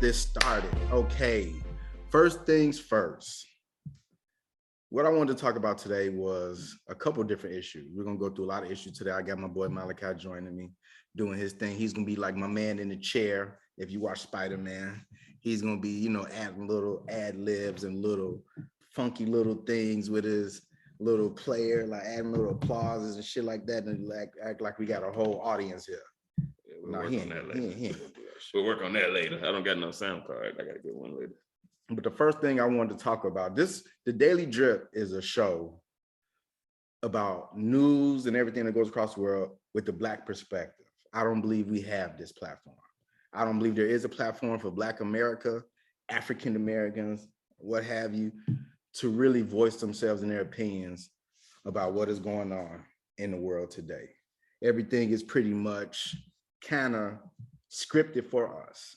this started. Okay, first things first. What I wanted to talk about today was a couple different issues. We're gonna go through a lot of issues today. I got my boy Malachi joining me, doing his thing. He's gonna be like my man in the chair. If you watch Spider-Man, he's gonna be, adding little ad libs and little funky little things with his little player, like adding little applauses and shit like that, and act like we got a whole audience here. We'll work on that later. We'll work on that later. I don't got no sound card. I gotta get one later. But the first thing I wanted to talk about, the Daily Drip is a show about news and everything that goes across the world with the Black perspective. I don't believe we have this platform. I don't believe there is a platform for Black America, African Americans, what have you, to really voice themselves and their opinions about what is going on in the world today. Everything is pretty much kind of scripted for us,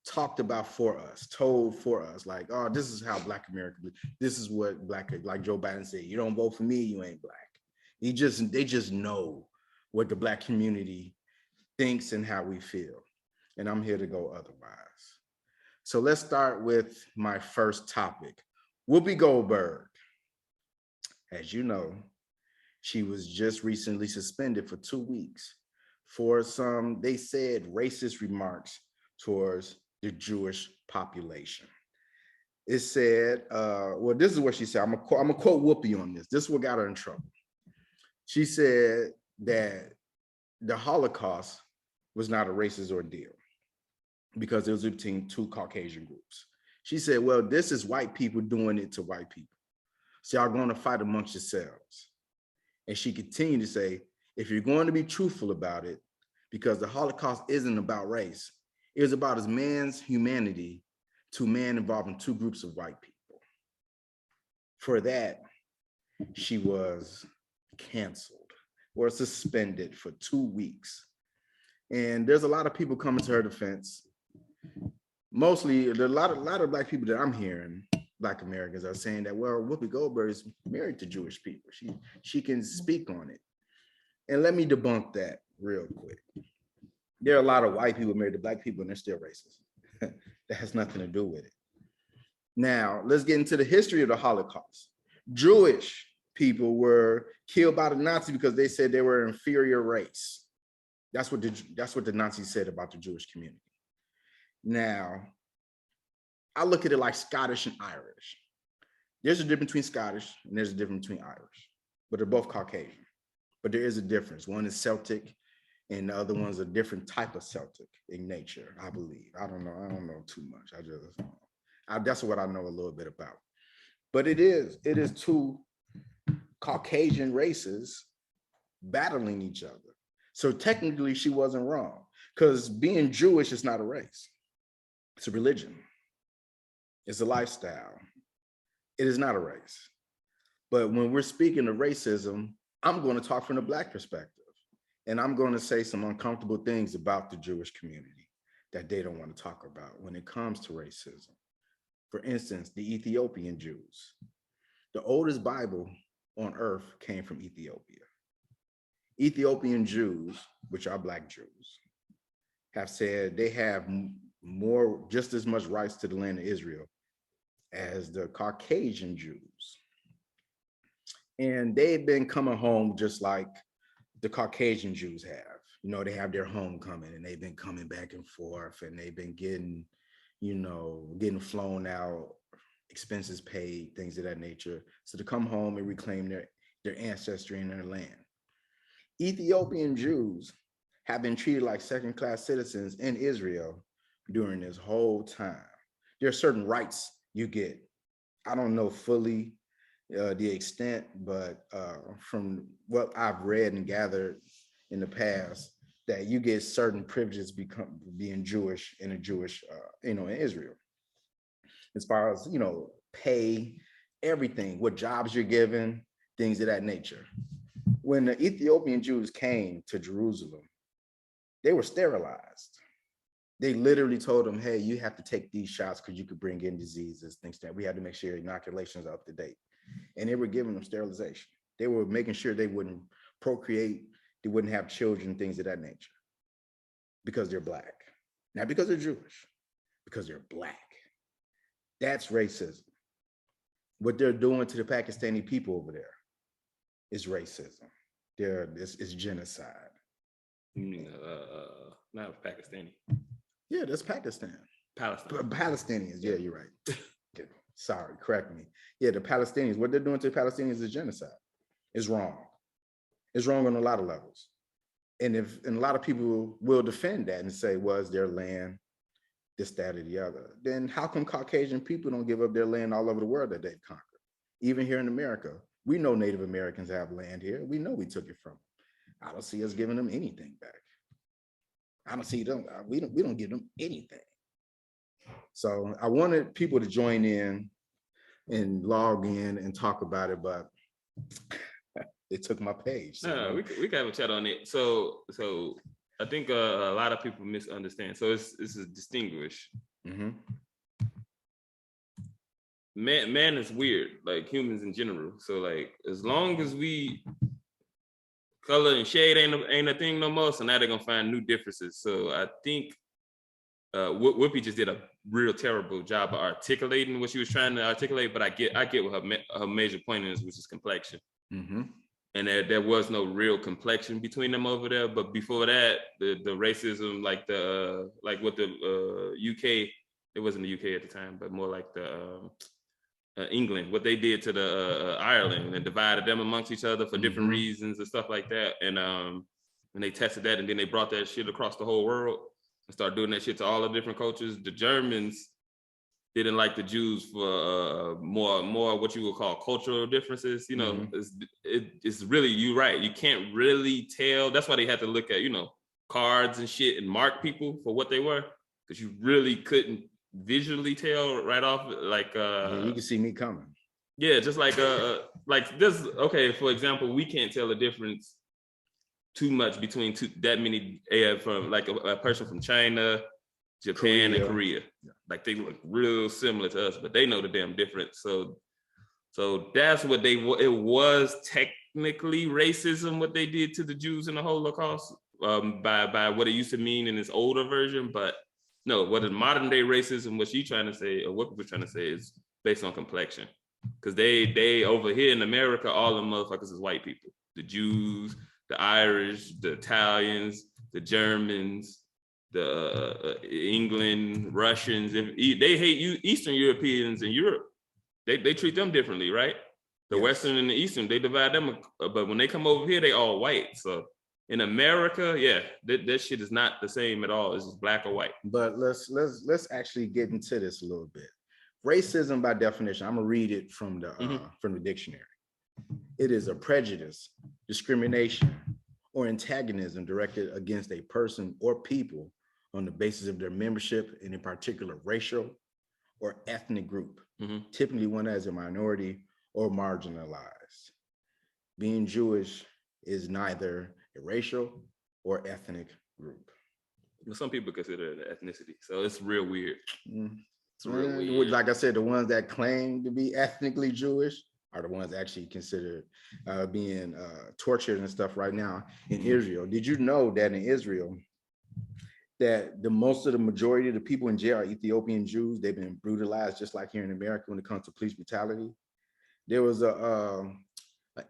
talked about for us, told for us, like, oh, this is how Black America, this is what Black, like Joe Biden said, you don't vote for me, you ain't Black. They just know what the Black community thinks and how we feel. And I'm here to go otherwise. So let's start with my first topic. Whoopi Goldberg. As you know, she was just recently suspended for 2 weeks for some, they said, racist remarks towards the Jewish population. It said, well, this is what she said. I'm gonna quote Whoopi on this. This is what got her in trouble. She said that the Holocaust was not a racist ordeal because it was between two Caucasian groups. She said, well, this is white people doing it to white people. So y'all going to fight amongst yourselves. And she continued to say, if you're going to be truthful about it, because the Holocaust isn't about race, it was about as man's humanity to man involving two groups of white people. For that, she was canceled or suspended for 2 weeks. And there's a lot of people coming to her defense. Mostly, a lot of Black people that I'm hearing, Black Americans, are saying that, well, Whoopi Goldberg is married to Jewish people. She can speak on it. And let me debunk that real quick. There are a lot of white people married to Black people and they're still racist. That has nothing to do with it. Now, let's get into the history of the Holocaust. Jewish people were killed by the Nazis because they said they were an inferior race. That's what the Nazis said about the Jewish community. Now, I look at it like Scottish and Irish. There's a difference between Scottish and there's a difference between Irish, but they're both Caucasian. But there is a difference. One is Celtic and the other one's a different type of Celtic in nature, I believe. I don't know too much. That's what I know a little bit about. But it is two Caucasian races battling each other. So technically she wasn't wrong, because being Jewish is not a race. It's a religion. It's a lifestyle. It is not a race. But when we're speaking of racism, I'm going to talk from the Black perspective. And I'm going to say some uncomfortable things about the Jewish community that they don't want to talk about when it comes to racism. For instance, the Ethiopian Jews. The oldest Bible on earth came from Ethiopia. Ethiopian Jews, which are Black Jews, have said they have just as much rights to the land of Israel as the Caucasian Jews. And they've been coming home just like the Caucasian Jews have. They have their homecoming and they've been coming back and forth and they've been getting flown out, expenses paid, things of that nature. So to come home and reclaim their ancestry and their land. Ethiopian Jews have been treated like second-class citizens in Israel during this whole time. There are certain rights you get. I don't know fully the extent, but from what I've read and gathered in the past, that you get certain privileges being Jewish in in Israel. As far as, pay, everything, what jobs you're given, things of that nature. When the Ethiopian Jews came to Jerusalem, they were sterilized. They literally told them, hey, you have to take these shots because you could bring in diseases, things that we had to make sure inoculations are up to date. And they were giving them sterilization. They were making sure they wouldn't procreate, they wouldn't have children, things of that nature, because they're Black, not because they're Jewish. because they're Black. That's racism. What they're doing to the Pakistani people over there is racism. It's genocide. You mean, not Pakistani. Yeah, that's Pakistan. Palestine. Palestinians. Yeah, you're right. Sorry, correct me. Yeah, the Palestinians. What they're doing to the Palestinians is genocide. It's wrong. It's wrong on a lot of levels. And a lot of people will defend that and say, well, it's their land, this, that, or the other. Then how come Caucasian people don't give up their land all over the world that they've conquered? Even here in America, we know Native Americans have land here. We know we took it from them. I don't see us giving them anything back. I don't see them. We don't give them anything. So I wanted people to join in and log in and talk about it, but they took my page. So. No, we can have a chat on it. So I think a lot of people misunderstand. So this is distinguished. Mm-hmm. Man is weird, like humans in general. So like as long as we color and shade ain't a thing no more. So now they're gonna find new differences. So I think Whoopi just did a real terrible job of articulating what she was trying to articulate. But I get what her major point is, which is complexion. Mm-hmm. And there was no real complexion between them over there. But before that, the racism, like what the UK, it wasn't the UK at the time, but more like the England, what they did to the Ireland and divided them amongst each other for different reasons and stuff like that. And they tested that, and then they brought that shit across the whole world and started doing that shit to all the different cultures. The Germans didn't like the Jews for more what you would call cultural differences. You know, it's really, you're right. You can't really tell. That's why they had to look at, cards and shit and mark people for what they were, because you really couldn't visually tell right off. Like you can see me coming. Yeah, just like this. Okay, for example, we can't tell the difference too much between that many from like a person from China, Japan, and Korea. Yeah. Like they look real similar to us, but they know the damn difference. So that's what it was technically racism, what they did to the Jews in the Holocaust, by what it used to mean in this older version. But no, what is modern day racism, what she's trying to say, or what people trying to say, is based on complexion. Because they over here in America, all the motherfuckers is white people. The Jews, the Irish, the Italians, the Germans, the England, Russians. They hate you, Eastern Europeans in Europe. They treat them differently, right? The Western and the Eastern, they divide them. But when they come over here, they all white. So in America, yeah, that shit is not the same at all. It's just black or white. But let's actually get into this a little bit. Racism, by definition, I'm gonna read it from the dictionary. It is a prejudice, discrimination, or antagonism directed against a person or people on the basis of their membership in a particular racial or ethnic group, typically one as a minority or marginalized. Being Jewish is neither a racial or ethnic group. Well, some people consider it an ethnicity, so it's real weird. It's real weird. Like I said, the ones that claim to be ethnically Jewish are the ones actually considered being tortured and stuff right now in Israel. Did you know that in Israel, that the majority of the people in jail are Ethiopian Jews? They've been brutalized just like here in America when it comes to police brutality. There was an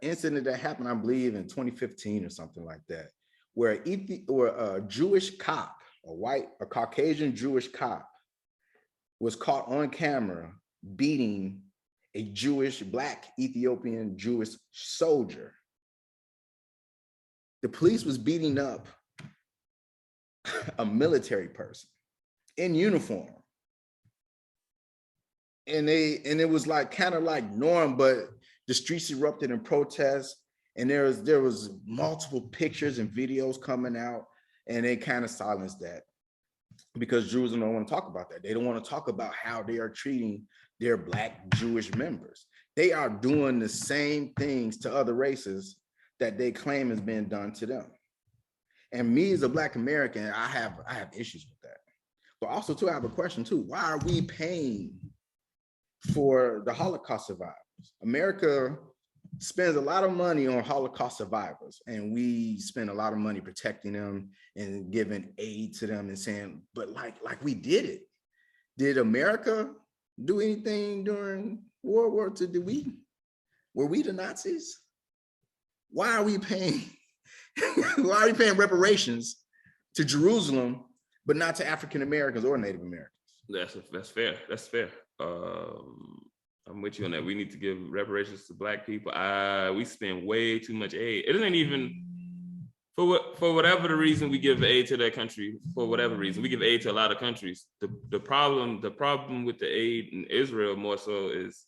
incident that happened, I believe, in 2015 or something like that, where a Jewish cop, a Caucasian Jewish cop, was caught on camera beating a Black Ethiopian Jewish soldier. The police was beating up a military person in uniform. And it was like kind of like norm, but the streets erupted in protest, and there was multiple pictures and videos coming out, and they kind of silenced that because Jews don't want to talk about that. They don't want to talk about how they are treating their Black Jewish members. They are doing the same things to other races that they claim is being done to them. And me as a Black American, I have issues with that. But also too, I have a question too. Why are we paying for the Holocaust survivors? America spends a lot of money on Holocaust survivors, and we spend a lot of money protecting them and giving aid to them and saying, but like we did it. Did America do anything during World War II? Were we the Nazis? Why are we paying? Why are we paying reparations to Jerusalem, but not to African Americans or Native Americans? That's fair. That's fair. I'm with you on that. We need to give reparations to Black people. We spend way too much aid. It isn't even for whatever the reason we give aid to that country. For whatever reason, we give aid to a lot of countries. The problem with the aid in Israel more so is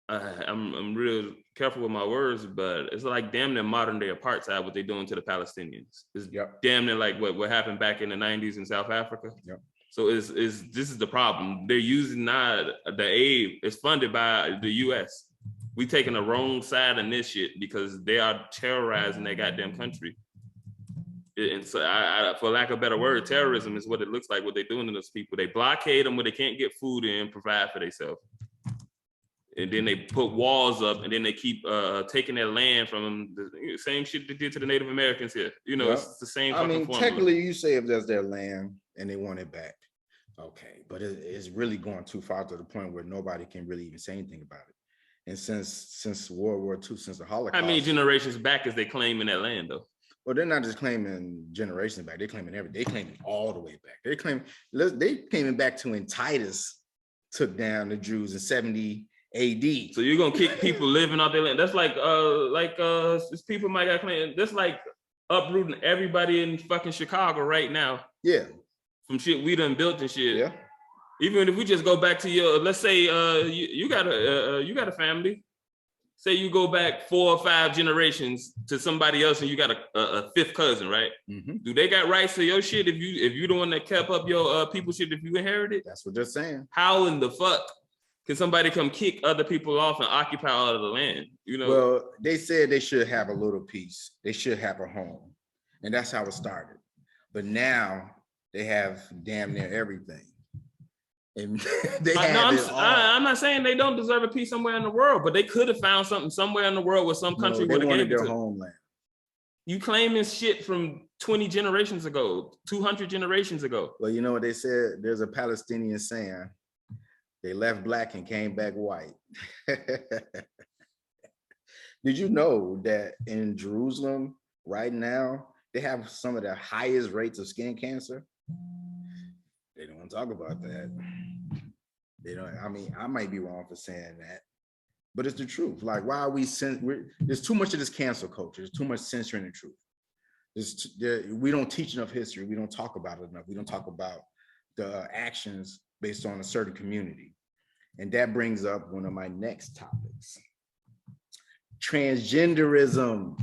I'm real careful with my words, but it's like damn near modern day apartheid what they're doing to the Palestinians. It's damn near like what happened back in the 90s in South Africa. Yep. So this is the problem. They're using the aid is funded by the US. We taking the wrong side in this shit because they are terrorizing their goddamn country. And so for lack of a better word, terrorism is what it looks like, what they're doing to those people. They blockade them where they can't get food in, provide for themselves. And then they put walls up, and then they keep taking their land from them. The same shit they did to the Native Americans here. You know, It's the same fucking formula. Technically, you say if that's their land and they want it back, okay. But it's really going too far to the point where nobody can really even say anything about it. And since World War II, since the Holocaust. How many generations back is they claiming that land, though? Well, they're not just claiming generations back. They're claiming everything. They claiming all the way back. They claiming back to when Titus took down the Jews in 70 AD. So you're gonna kick people living off their land. That's like people might got claim. That's like uprooting everybody in fucking Chicago right now. Yeah. From shit we done built and shit. Yeah. Even if we just go back to your, let's say you got a family. Say you go back 4 or 5 generations to somebody else, and you got a fifth cousin, right? Mm-hmm. Do they got rights to your shit if you the one that kept up your people's shit if you inherited? That's what they're saying. How in the fuck can somebody come kick other people off and occupy all of the land? You know. Well, they said they should have a little piece. They should have a home, and that's how it started. But now they have damn near everything. And I'm not saying they don't deserve a piece somewhere in the world, but they could have found something somewhere in the world where some country would have given their homeland. You claiming shit from 20 generations ago, 200 generations ago. Well, you know what they said? There's a Palestinian saying, they left black and came back white. Did you know that in Jerusalem right now, they have some of the highest rates of skin cancer? They don't want to talk about that. They don't. I mean, I might be wrong for saying that, but it's the truth. Like, why are there's too much of this cancel culture. There's too much censoring the truth. We don't teach enough history. We don't talk about it enough. We don't talk about the actions based on a certain community. And that brings up one of my next topics. Transgenderism.